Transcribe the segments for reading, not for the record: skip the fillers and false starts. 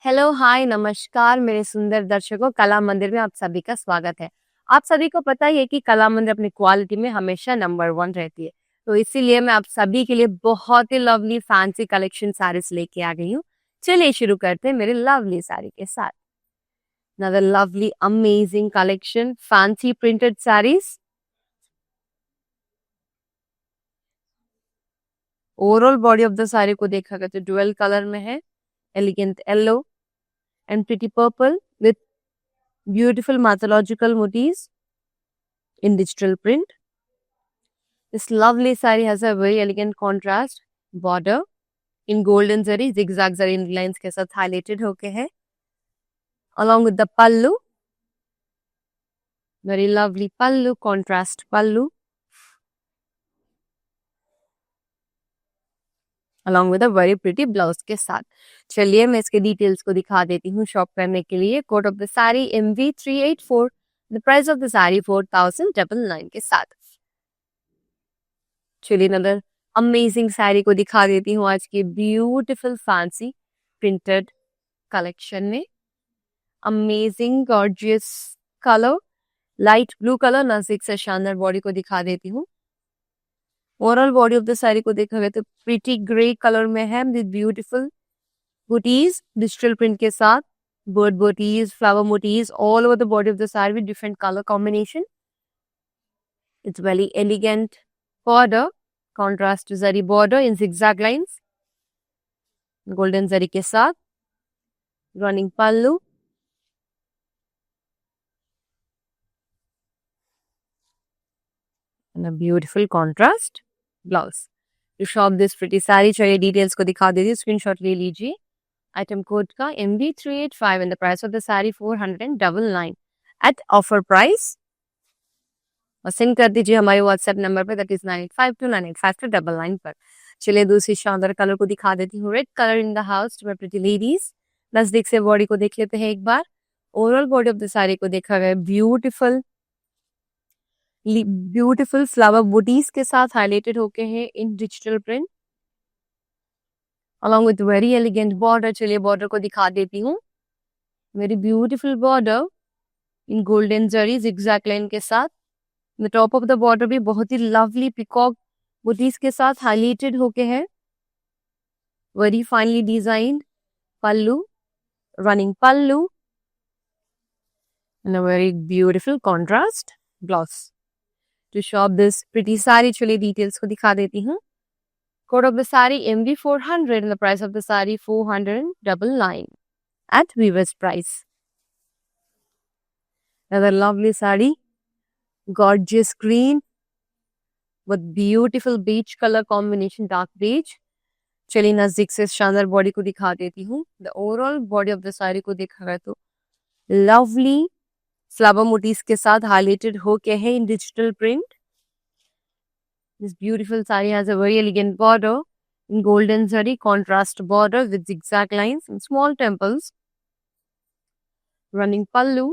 Hello, हाय, नमस्कार मेरे सुंदर दर्शकों, कला मंदिर में आप सभी का स्वागत है। आप सभी को पता ही है कि कला मंदिर अपनी क्वालिटी में हमेशा नंबर 1 रहती है। तो इसीलिए मैं आप सभी के लिए बहुत ही लवली फैंसी कलेक्शन साड़ीज लेके आ गई हूँ। चलिए शुरू करते हैं मेरे लवली साड़ी के साथ। Another lovely amazing collection fancy printed sarees। Overall body of the sari को देखा गया तो डुअल कलर में है, elegant yellow and pretty purple with beautiful mythological motifs in digital print. This lovely saree has a very elegant contrast border in golden zari, zigzag zari lines के साथ highlighted होके है, along with the pallu, very lovely pallu, contrast pallu, along with a very pretty blouse के साथ। चलिए मैं इसके details को दिखा देती हूँ शॉप करने के लिए। Code of the sari MV384, the price of the sari 4099 के साथ। चलिए नदर अमेजिंग साड़ी को दिखा देती हूँ आज की ब्यूटीफुल फैंसी प्रिंटेड कलेक्शन में। Amazing gorgeous colour, light blue colour, नजदीक से शानदार बॉडी को दिखा देती हूँ। Overall body of the sari को देखा गया तो प्रीटी ग्रे कलर में है with beautiful butis digital print के साथ, bird butis, flower motifs all over the body of the sari with different colour combination. It's very elegant border, contrast zari border in zigzag lines, golden zari के साथ, running pallu, and a beautiful contrast blouse. To shop this pretty sari चाहिए details को दिखा देती हूँ, screenshot ले लीजिए। Item code का MV385 and the price of the sari 499 at offer price, और सेंड कर दीजिए हमारे व्हाट्सएप नंबर पर, दैट इज 9852985299 पर। चलिए दूसरी शानदार कलर को दिखा देती हूँ, red colour in the house to my pretty ladies. नजदीक से बॉडी को देख लेते हैं एक बार। Overall body of the sari को देखा गया ब्यूटीफुल ब्यूटीफुल फ्लावर बूटीज के साथ हाईलाइटेड होके हैं इन digital print, along with very elegant border. चलिए बॉर्डर को दिखा देती हूँ, very beautiful border in golden zari zigzag line के साथ। The top of the border भी बहुत ही लवली पिकॉक बूटीज के साथ हाईलाइटेड होके है, very finely designed pallu, running pallu and a very beautiful contrast blouse. To shop this pretty sari चलिए डिटेल्स को दिखा देती हूँ। Code of the sari MV400 and the price of the sari 499 at Weaver's price. Another lovely sari, gorgeous green with beautiful beige color combination, dark beige। चलिए नजदीक से शानदार body को दिखा देती हूँ। The overall body of the sari को देखा गया तो लवली फ्लावर मोटीव्स के साथ हाईलाइटेड होके है इन digital print. This beautiful sari has a very elegant border in golden zari contrast border with zigzag lines and small temples, running pallu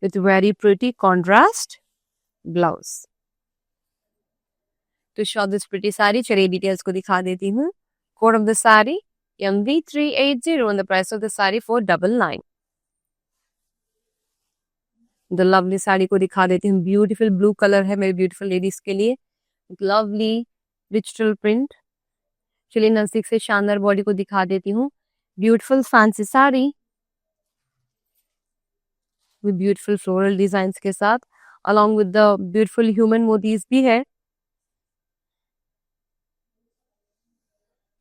with very pretty contrast blouse। To show this pretty saree चलिए details को दिखा देती हूँ। Code of the sari MV380 and the price of the saree 499। The lovely sari को दिखा देती हूँ, beautiful blue colour है मेरी ब्यूटीफुल लेडीज के लिए, लवली डिजिटल प्रिंट। चलिए नजदीक से शानदार बॉडी को दिखा देती हूँ, beautiful fancy sari with beautiful floral designs के साथ, along with the beautiful human motifs भी है,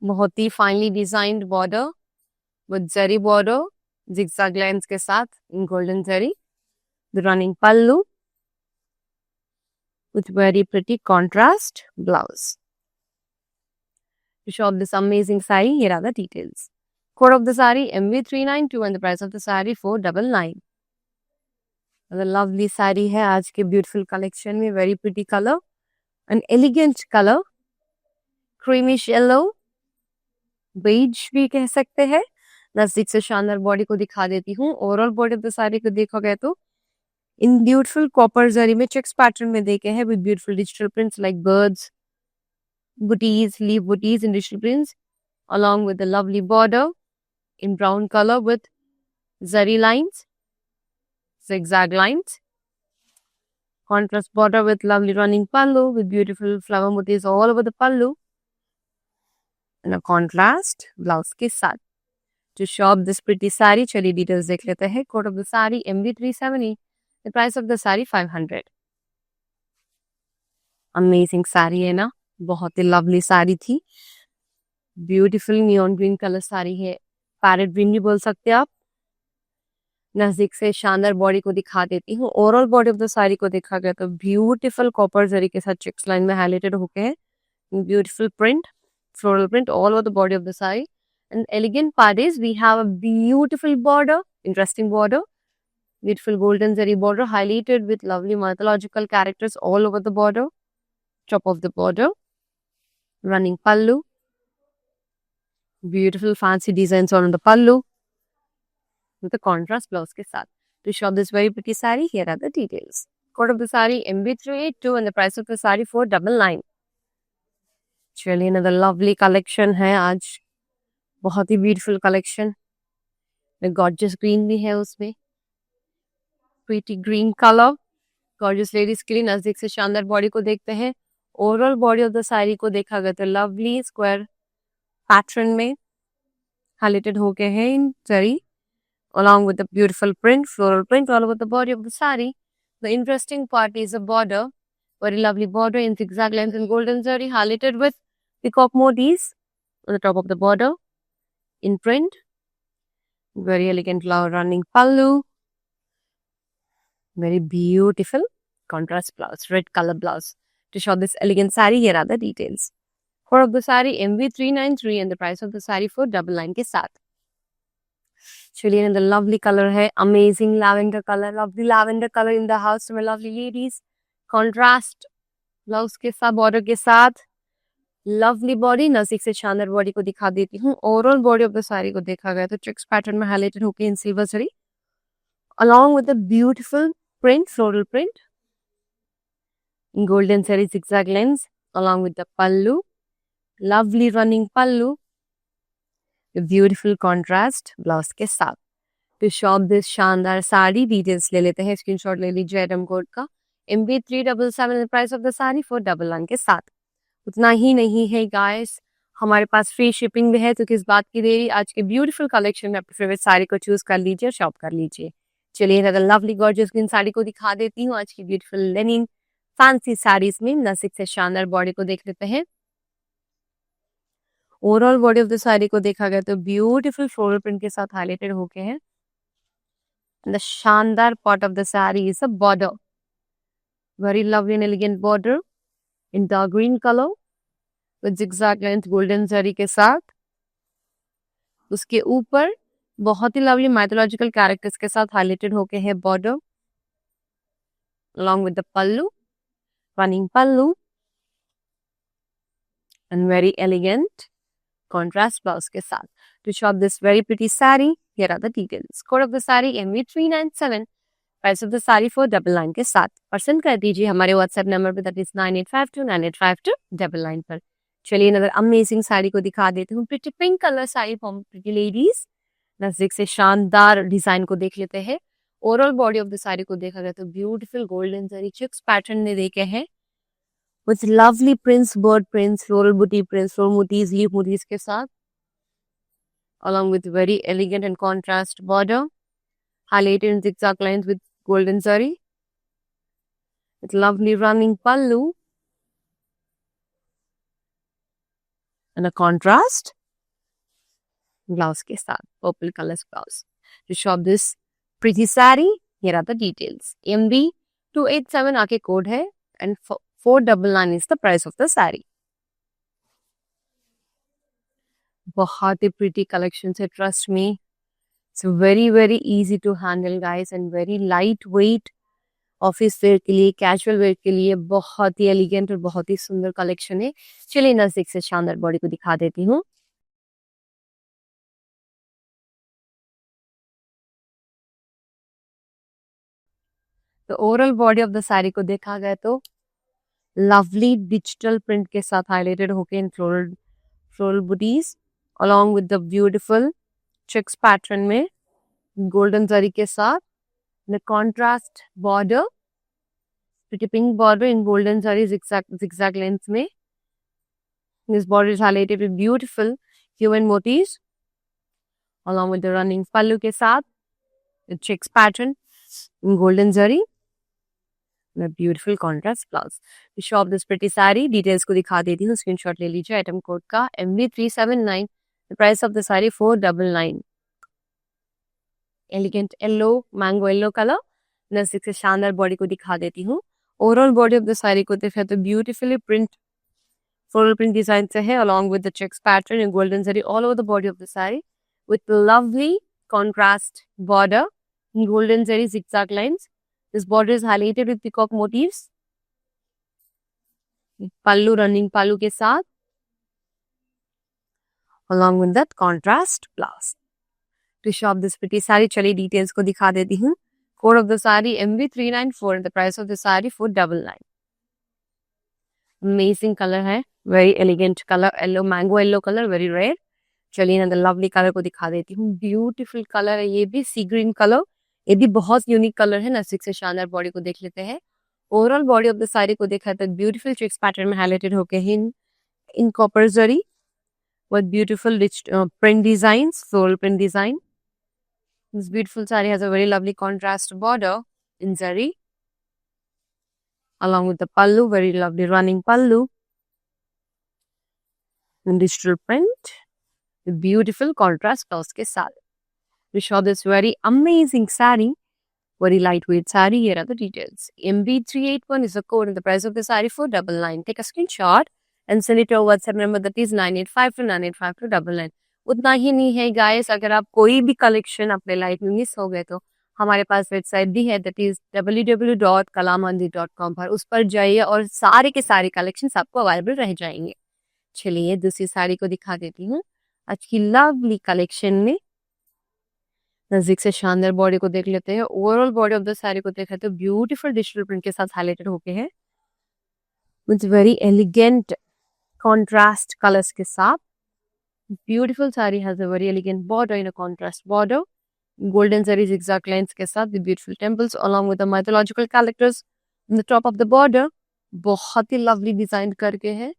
बहुत ही finally designed border with zari border zigzag lines के साथ in golden zari, the running pallu with very pretty contrast blouse। To shop this amazing saree, here are the details. Code of the saree MV392 and the price of the saree 499। The lovely saree है आज के beautiful collection में, very pretty color, an elegant color, creamish yellow, beige भी कह सकते हैं। नजदीक से शानदार बॉडी को दिखा देती हूँ। Overall body of the sari को देखा गया तो इन ब्यूटीफुल कॉपर जरी में चेक्स पैटर्न में देखे हैं with beautiful digital prints like birds, booties, leaf booties in digital prints, along with the lovely border in brown color with zari lines, zigzag lines. Contrast border with lovely running pallu with beautiful flower motifs all over the pallu. And a contrast blouse के साथ. To shop this pretty saree, चलिए details देख लेते हैं. Code of the saree MV370. The price of the saree 500. Amazing saree है ना, बहुत ही lovely sari थी. Beautiful neon green color sari है. Parrot green भी बोल सकते हैं आप. नजदीक से शानदार बॉडी को दिखा देती हूँ. Overall body of the sari को देखा गया तो ब्यूटीफुल कॉपर जरी के साथ चेक्स लाइन में हाईलाइटेड होके है. Beautiful print, floral print all over the body of the saree. And elegant parties, we have a beautiful border, interesting border, beautiful golden zari border highlighted with lovely mythological characters all over the border, top of the border, running pallu, beautiful fancy designs on the pallu with the contrast blouse ke saath. To shop this very pretty saree, here are the details. Code of the saree MB382 and the price of the saree 499. चलिए another lovely collection है आज, बहुत ही beautiful collection. Gorgeous green भी है उसमें, pretty green colour. Gorgeous ladies के लिए नजदीक से शानदार बॉडी को देखते हैं. Overall body of the sari को देखा गया तो लवली स्क्वायर पैटर्न में हाईलाइटेड हो गए हैं इन जरी, along with the beautiful print, floral print all over the body of the saree. The interesting part is the border, very lovely border in zigzag lines and golden zari highlighted with peacock motifs on the top of the border in print. Very elegant flower running pallu. Very beautiful contrast blouse, red color blouse. To show this elegant saree, here are the details. Core of the saree MV393 and the price of the saree 499 के साथ. चलिए in the lovely color है, amazing lavender color, lovely lavender color in the house to my lovely ladies. Contrast blouse के साथ, border के साथ, lovely body. नजदीक से शानदार बॉडी को दिखा देती हूँ. Overall body of the sari को देखा गया तो चेक्स पैटर्न में हाईलाइटेड होके in silver zari, along with the beautiful print, floral print in golden zari zigzag lines, along with the pallu, lovely running pallu, the beautiful contrast blouse के साथ. To shop this शानदार sari, details ले लेते हैं. Screenshot ले लीजिए item code का MB377 price of the sari 499 के साथ. उतना ही नहीं है गाइस, हमारे पास फ्री शिपिंग भी है, तो किस बात की देरी. आज के ब्यूटीफुल कलेक्शन में अपनी फेवरेट साड़ी को चूज कर लीजिए और शॉप कर लीजिए. चलिए लवली गॉर्जियस ग्रीन साड़ी को दिखा देती हूँ. आज की ब्यूटीफुल लेनिन फैंसी साड़ीज में नजदीक से शानदार बॉडी को देख लेते हैं. Overall body of the sari को देखा गया तो ब्यूटीफुल फ्लोरल प्रिंट के साथ हाईलाइटेड होके हैं. द शानदार part of the sari is a border, very lovely and elegant border in dark green colour with zigzag lines golden zari के साथ. उसके ऊपर बहुत ही लवली माइथोलॉजिकल कैरेक्टर्स के साथ हाईलाइटेड होके है border, along with the pallu, running pallu, and very elegant contrast blouse के साथ. To shop this very pretty saree, here are the details. Code of the saree MV397, price of the saree 499 के साथ. पसंद कर दीजिए हमारे WhatsApp number पे, that is 9852985299 पर. चलिए अनदर अमेजिंग साड़ी को दिखा देती हूँ. Pretty pink colour sari for pretty ladies. नजदीक से शानदार डिजाइन को देख लेते हैं. Overall body of the sari को देखा गया तो ब्यूटीफुल गोल्डन जरी चेक्स पैटर्न में देखे हैं with lovely prints, bird prints, floral बूटी प्रिंट्स, फ्लोरल मोटीज, लीफ मोटीज के साथ, along with very elegant and contrast border highlighted in zigzag lines with golden zari, with lovely running pallu and a contrast blouse के साथ, purple color blouse. To shop this pretty saree, here are the details. MB287 आके code है and 499 is the price of the saree. बहुत ही pretty collections है, trust me. It's very easy to handle guys and very lightweight. Office where के लिए, casual wear के लिए बहुत ही elegant और बहुत ही सुंदर कलेक्शन है. चलिए नजदीक से शानदार बॉडी को दिखा देती हूँ. तो overall body of the sari को देखा गया तो लवली डिजिटल प्रिंट के साथ हाईलाइटेड होके in floral butis along with the beautiful checks pattern में golden zari के साथ the contrast border, pretty pink border in golden zari zigzag length में. This border is highlighted with beautiful human motifs along with the running pallu के साथ the checks pattern in golden zari. The beautiful contrast blouse. To shop this pretty saree, details को दिखा देती हूँ, screenshot ले लीजिए item code का MB379. The price of the saree 499. Elegant yellow, mango yellow color. नज़दीक से शानदार बॉडी को दिखा देती हूँ. Overall body of the sari को देखा तो beautifully print floral print design से है along with the checks pattern in golden zari all over the body of the saree with lovely contrast border in golden zari zigzag lines. This border is highlighted with peacock motifs. Pallu running pallu के साथ along with that contrast blouse. To shop this pretty saree, चलिए details को दिखा देती हूँ. Code of the saree MB394 and the price of the saree 499. Amazing color है, very elegant color, yellow mango yellow color, very rare. चलिए ना the lovely color को दिखा देती हूँ. Beautiful color है ये भी, sea green color. ये भी बहुत यूनिक कलर है. नज़दीक से शानदार बॉडी को देख लेते हैं. Overall body of the sari को देखा तो ब्यूटीफुल चेक्स पैटर्न में हाईलाइटेड होके in copper zari with beautiful rich print designs, floral print design. This beautiful saree has a very lovely contrast border in zari along with the pallu, very lovely running pallu in digital print with beautiful contrast blouse के साथ. We shop this very amazing saree, very lightweight saree. Here are the details. MB381 is the code and the price of the saree 499. Take a screenshot and send it to our WhatsApp number that is 9852985299. उतना ही नहीं है guys, अगर आप कोई भी collection अपने life में मिस हो गए तो हमारे पास वेबसाइट भी है that is www.kalamandi.com पर. उस पर जाइए और सारे के सारे कलेक्शंस आपको अवेलेबल रह जाएंगे. चलिए दूसरी साड़ी को दिखा देती हूँ. आज की लवली कलेक्शन में नजदीक से शानदार बॉडी को देख लेते हैं. Overall body of the sari को देखा तो ब्यूटीफुल डिजिटल प्रिंट के साथ हाईलाइटेड होके है with very elegant contrast colours के साथ. Beautiful sari has a very elegant border in a contrast border golden zari zigzag lines के साथ the beautiful temples along with the mythological characters on the top of the border. बहुत ही lovely design करके है.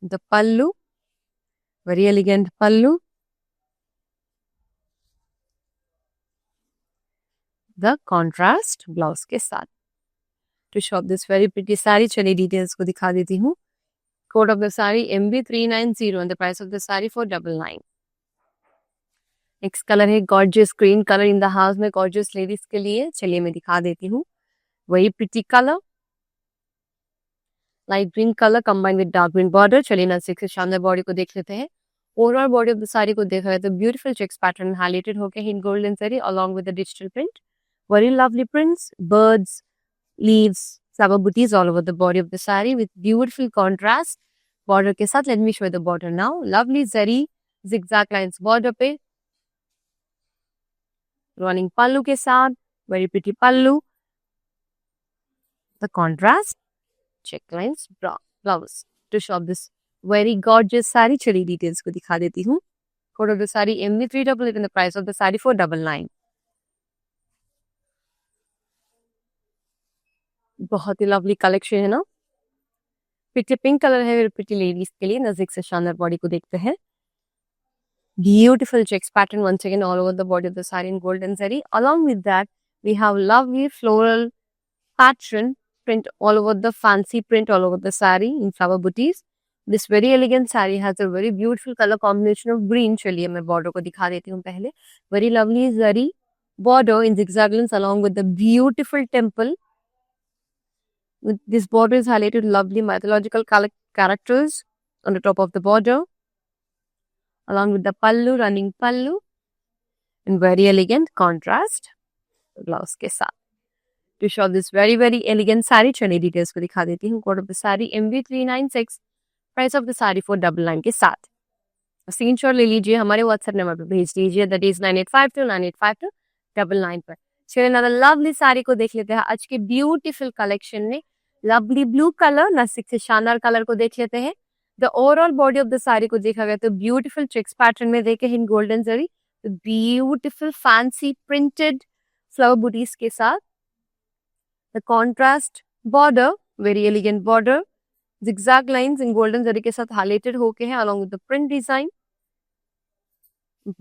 The pallu very elegant pallu, the contrast blouse के साथ. To shop this very pretty sari, चलिए details को दिखा देती हूँ. Code of the sari MB390 and the price of the sari 499. Next colour है gorgeous green colour in the house में गॉर्जियस लेडीज के लिए. चलिए मैं दिखा देती हूँ. वही pretty colour, light green colour combined with dark green border. चलिए नजदीक से शानदार बॉडी को देख लेते हैं. Overall body of the sari को देखा है तो ब्यूटीफुल चेक्स पैटर्न हाईलाइटेड होके in golden zari along with the digital print. Very lovely prints, birds, leaves, flower booties all over the body of the saree with beautiful contrast border के साथ. Let me show you the border now. Lovely zari zigzag lines border पे running pallu के साथ very pretty pallu. The contrast check lines blouse. To shop this very gorgeous saree, चलिए details को दिखा देती हूँ. Code of the saree MB388 and the price of the saree 499. बहुत ही लवली कलेक्शन है ना. प्रिटी पिंक कलर है प्रिटी लेडीज के लिए. नजदीक से शानदार बॉडी को देखते हैं. Beautiful checks pattern once again all over the body of the saree in golden zari. Along with that, we have lovely floral pattern print all over the fancy print all over the saree in flower booties. This very elegant saree has a very beautiful color combination of green. चलिए मैं border को दिखा देती हूँ पहले. Very lovely zari border in zigzag lines along with the beautiful temple. This border is highlighted lovely mythological characters on the top of the border along with the pallu, running pallu and very elegant contrast blouse के साथ. To show this very very elegant saree, चलिए details को दिखा देती हूँ. Code of the sari MB396, price of the sari 499 के साथ. Screenshot ले लीजिए, हमारे व्हाट्सएप नंबर पर भेज दीजिए that is 9852985299 पर. चलिए ना लवली साड़ी को देख लेते हैं. आज के ब्यूटीफुल कलेक्शन में लवली ब्लू कलर, नजदीक से शानदार कलर को देख लेते हैं. The overall body of the sari को देखा गया तो ब्यूटीफुल चेक्स पैटर्न में देखे in golden zari, beautiful fancy printed flower butis के साथ, the contrast border, very elegant border, zigzag lines in golden zari के साथ हाईलाइटेड होके हैं along with the print design,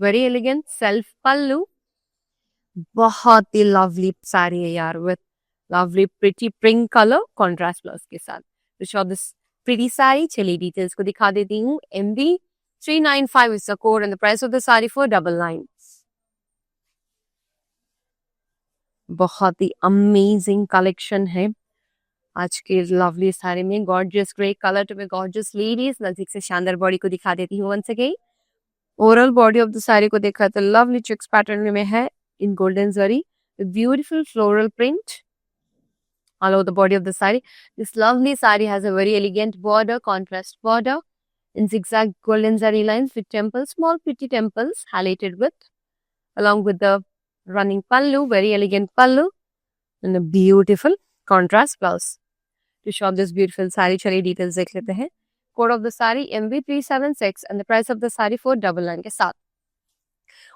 very elegant self pallu, बहुत ही लवली साड़ी है यार with lovely pretty pink colour contrast blouse के साथ। तो शो दिस प्रिटी साड़ी, चलिए डिटेल्स को दिखा देती हूँ। MB395 is the code and the price of the sari 499। बहुत ही अमेजिंग कलेक्शन है आज के लवली साड़ी में, गॉर्जियस ग्रे कलर टू में गॉर्जियस लेडीज। नजदीक से शानदार बॉडी को दिखा देती हूँ once again. Overall body of the sari को देखा तो लवली चेक्स पैटर्न में है in golden zari with beautiful floral print all over the body of the sari. This lovely sari has a very elegant border, contrast border in zigzag golden zari lines with temples, small pretty temples highlighted with, along with the running pallu, very elegant pallu and a beautiful contrast blouse. To show this beautiful sari, chaliye details dekh lete hain. Code of the sari MB376 and the price of the sari 499 के साथ।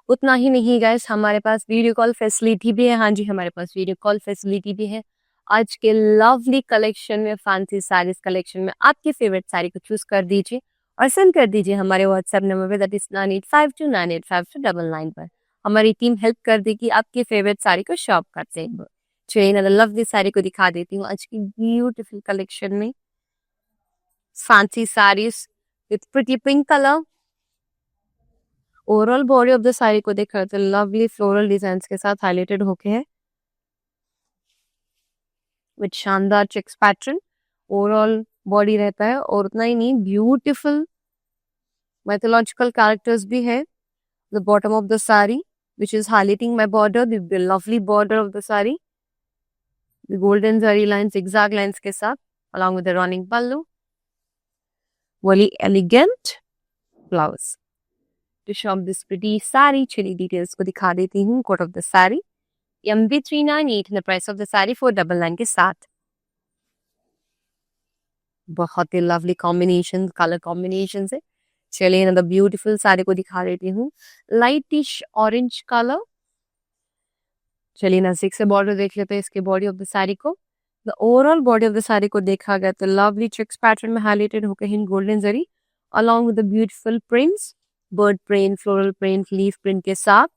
उतना ही नहीं guys, हमारे पास video call facility भी है। हाँ जी, हमारे पास वीडियो कॉल फैसिलिटी भी है। आज के लवली कलेक्शन में, फैंसी साड़ीज कलेक्शन में आपकी फेवरेट साड़ी को चूज कर दीजिए और सेंड कर दीजिए हमारे व्हाट्सएप नंबर पे, दैट इज 9852985299 पर। हमारी टीम हेल्प कर देगी आपकी फेवरेट साड़ी को शॉप करते हैं। चलिए ना लवली साड़ी को दिखा देती हूँ आज की ब्यूटीफुल कलेक्शन में। Fancy saris with pretty pink colour. Overall body of the sari को देखा तो लवली फ्लोरल डिजाइन्स के साथ हाईलाइटेड होके है विद शानदार चेक्स पैटर्न। ओवरऑल बॉडी रहता है और उतना ही नहीं, ब्यूटीफुल mythological कैरेक्टर्स भी है। The bottom of the sari which is highlighting my border, the lovely border of the sari, the golden zari lines, zigzag lines के साथ along with the running pallu, very elegant blouse। To shop this pretty saree, चलिए details को दिखा देती हूँ। Code of the sari MB398 and the price of the saree 499 के साथ। बहुत ही लवली कॉम्बिनेशन, कलर कॉम्बिनेशन है। चलिए ना द ब्यूटीफुल साड़ी को दिखा देती हूँ। Lightish orange colour. चलिए नजदीक से बॉर्डर देख लेते हैं इसके बॉडी ऑफ द साड़ी को। The overall body of the sari को देखा गया तो लवली चेक्स पैटर्न में हाईलाइटेड होकर in golden zari along with the beautiful prints, bird print, floral print, leaf print के साथ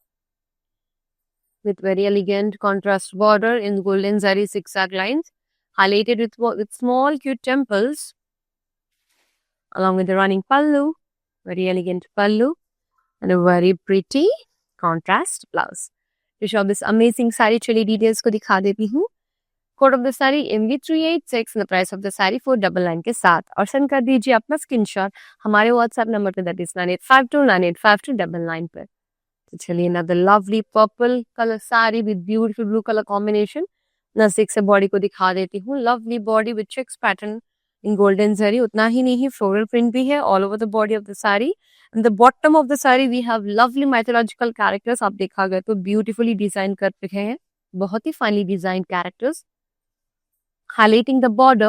with very elegant contrast border in golden zari zigzag lines highlighted with small cute temples along with the running pallu, very elegant pallu and a very pretty contrast blouse। To show this amazing sari, चलिए details को दिखा देती हूँ। Code of the sari MB386 and the price of the saree 499 के साथ और send कर दीजिए अपना स्क्रीनशॉट हमारे व्हाट्सएप नंबर पे, दैट इज 9852985299 पर। तो चलिए ना the lovely purple colour sari with beautiful blue colour combination. नजदीक से बॉडी को दिखा देती हूँ। Lovely body with checks pattern in golden zari, उतना ही नहीं फ्लोरल प्रिंट भी है all over the body of the sari. And the bottom of the sari we have lovely mythological characters. आप देखा गया तो ब्यूटीफुली डिजाइन कर रखे हैं, बहुत ही फाइनली design characters highlighting the border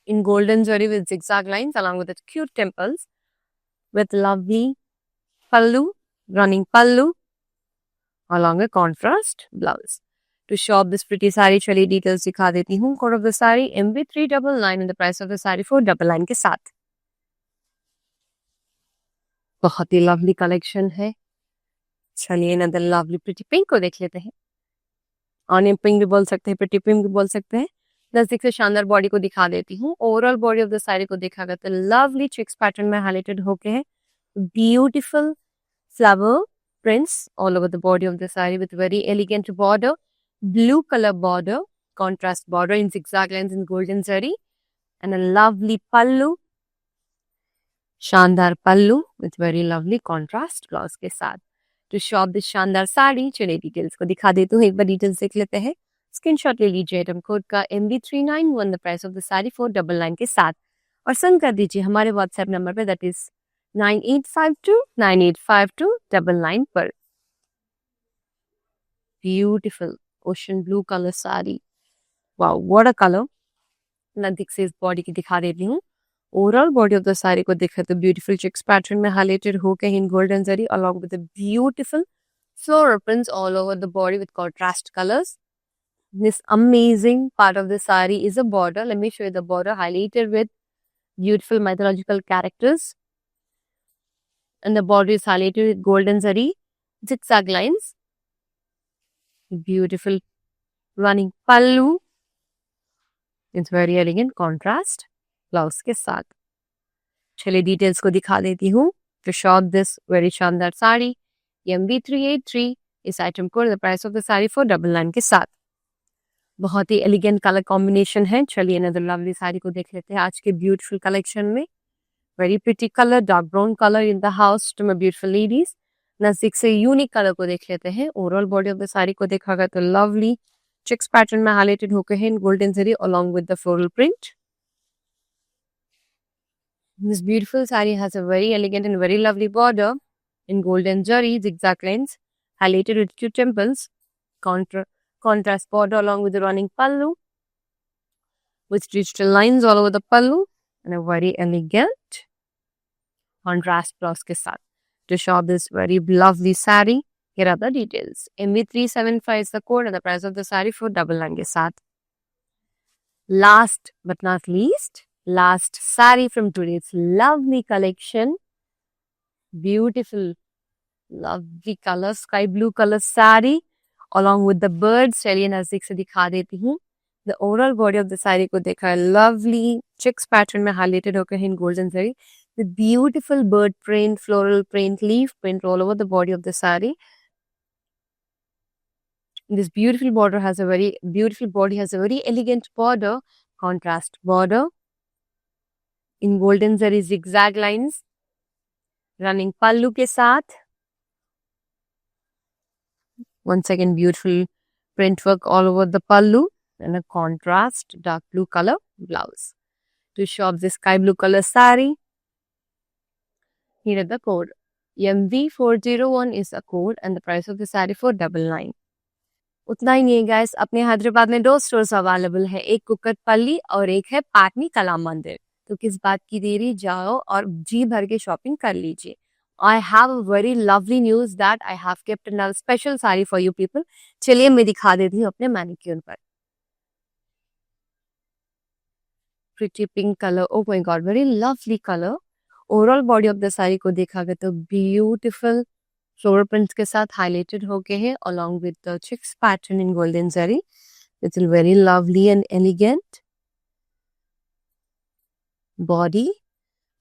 in golden zari with zigzag lines along with the cute temples with lovely pallu, running pallu along a contrast blouse। To shop this pretty saree, चलिए details दिखा देती हूँ। Code of the sari MB399 and the price of the saree 499 के साथ। बहुत ही lovely collection है। चलिए ना द लवली प्रिटी पिंक को देख लेते हैं। ऑनियन पिंक भी बोल सकते हैं, प्रिटी पिंक भी बोल सकते हैं। नजदीक से शानदार बॉडी को दिखा देती हूँ। Overall body of the sari को देखा गया तो लवली चेक्स पैटर्न में हाईलाइटेड होके है beautiful flower prints all over the body of the sari with very elegant border, blue colour border, contrast border in zigzag lines in golden zari and a lovely pallu, शानदार pallu with very lovely contrast blouse के साथ। To shop this शानदार साड़ी, चलिए details को दिखा देती हूँ। एक बार डिटेल्स देख लेते हैं। स्क्रीनशॉट ले लीजिए आइटम कोड का MB391 the price of the sari 499 के साथ और सेंड कर दीजिए हमारे व्हाट्सएप नंबर पे, दैट इज 9852985299 पर। Beautiful ocean blue colour sari, wow what a colour. नजदीक से इस बॉडी की दिखा देती हूँ। Overall body of the sari को देखा तो ब्यूटीफुल चेक्स पैटर्न में हाईलाइटेड होके in golden zari along with beautiful floral prints all over the body with contrast colors. This amazing part of the sari is a border. Let me show you the border highlighted with beautiful mythological characters. And the border is highlighted with golden zari, zigzag lines. Beautiful running pallu. It's very elegant contrast. Blouse के साथ. चलिए details को दिखा देती हूँ. To shop this very शानदार sari MV383 इस item को the price of the sari 499 के साथ. बहुत ही एलिगेंट कलर कॉम्बिनेशन है. चलिए अनदर लवली साड़ी को देख लेते हैं आज के ब्यूटीफुल कलेक्शन में. Very pretty colour, dark brown colour in the house to my beautiful ladies. नजदीक से यूनिक कलर को देख लेते हैं. Overall body of the sari को देखा गया तो लवली चेक्स पैटर्न में हाईलाइटेड होकर है in golden zari along with the floral print. This beautiful saree has a very elegant and very lovely border in golden zari, zigzag lines, highlighted with cute temples, contrast border along with the running pallu, with digital lines all over the pallu, and a very elegant contrast blouse ke saath. To shop this very lovely saree, here are the details. MV375 is the code and the price of the saree 499 ke saath. Last but not least, last saree from today's lovely collection. Beautiful, lovely color, sky blue color saree along with the birds. चलिए नजदीक से दिखा देती हूँ. The overall body of the saree को देखा है lovely checks pattern में highlighted होकर है in golden saree with beautiful bird print, floral print, leaf print all over the body of the saree. This beautiful body has a very elegant border, contrast border in golden zari zigzag lines, running pallu के साथ. Once again, beautiful print work all over the pallu and a contrast dark blue color blouse. To shop this sky blue color saree, here is the code. MV401 is the code and the price of the saree 499. उतना ही नहीं guys, अपने हैदराबाद में 2 stores available है. एक कुकटपल्ली और एक है पाटनी कला मंदिर. तो किस बात की देरी, जाओ और जी भर के शॉपिंग कर लीजिए. I have a very lovely news that I have kept another special saree for you people. चलिए मैं दिखा देती हूँ अपने मैनिक्यूर पर. Pretty pink color. Oh my god, very lovely color. Overall body of the saree को देखा गया तो beautiful floral prints के साथ highlighted होके है along with the checks pattern in golden zari. It's very lovely and elegant. Body.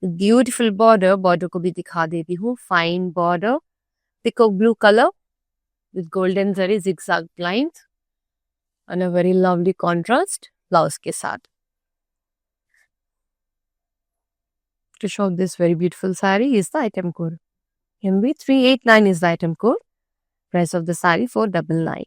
Beautiful border को भी दिखा देती हूँ. Fine border, peacock blue color with golden zari zigzag lines and a very lovely contrast blouse के साथ. To show this very beautiful saree is the item code. MV389 is the item code. Price of the saree 499.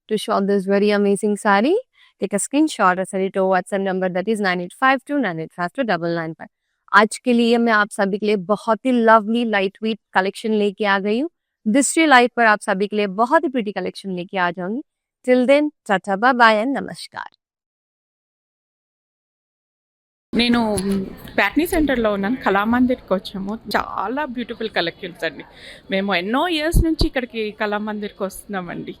To show this very amazing saree, take a screenshot or send it to WhatsApp number that is 9852985299 पर. आज के लिए मैं आप सभी के लिए बहुत ही लवली लाइट वेट कलेक्शन लेके आ गई हूँ. दूसरी लाइव पर आप सभी के लिए बहुत ही प्रिटी कलेक्शन लेके आ जाऊंगी. Till then tata bye bye and नमस्कार. నేను ప్యాట్నీ సెంటర్లో ఉన్నాను. కళామందిర్కి వచ్చాము. చాలా బ్యూటిఫుల్ కలెక్షన్స్ అండి. మేము ఎన్నో ఇయర్స్ నుంచి ఇక్కడికి కళామందిర్కి వస్తున్నామండి.